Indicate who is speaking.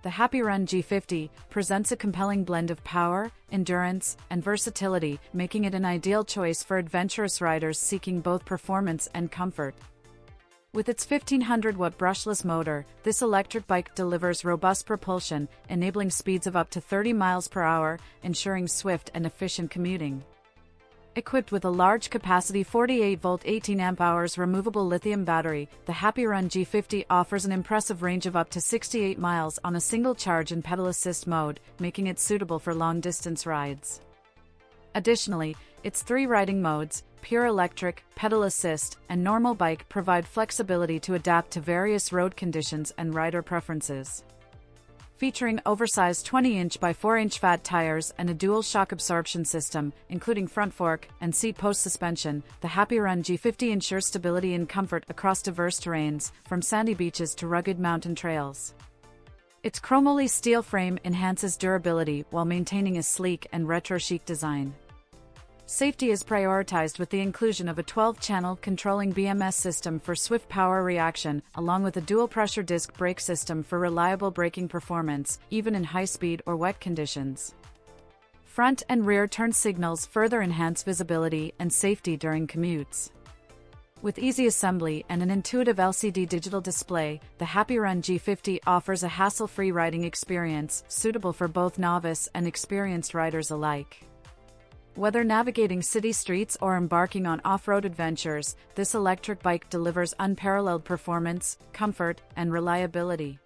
Speaker 1: The Happyrun G50 presents a compelling blend of power, endurance, and versatility, making it an ideal choice for adventurous riders seeking both performance and comfort. With its 1500-watt brushless motor, this electric bike delivers robust propulsion, enabling speeds of up to 30 miles per hour, ensuring swift and efficient commuting. Equipped with a large-capacity 48-volt 18-amp-hours removable lithium battery, the Happyrun G50 offers an impressive range of up to 68 miles on a single charge and pedal assist mode, making it suitable for long-distance rides. Additionally, its three riding modes, pure electric, pedal assist, and normal bike, provide flexibility to adapt to various road conditions and rider preferences. Featuring oversized 20-inch by 4-inch fat tires and a dual shock absorption system, including front fork and seat post suspension, the Happyrun G50 ensures stability and comfort across diverse terrains, from sandy beaches to rugged mountain trails. Its chromoly steel frame enhances durability while maintaining a sleek and retro-chic design. Safety is prioritized with the inclusion of a 12-channel controlling BMS system for swift power reaction, along with a dual-pressure disc brake system for reliable braking performance, even in high-speed or wet conditions. Front and rear turn signals further enhance visibility and safety during commutes. With easy assembly and an intuitive LCD digital display, the Happyrun G50 offers a hassle-free riding experience, suitable for both novice and experienced riders alike. Whether navigating city streets or embarking on off-road adventures, this electric bike delivers unparalleled performance, comfort, and reliability.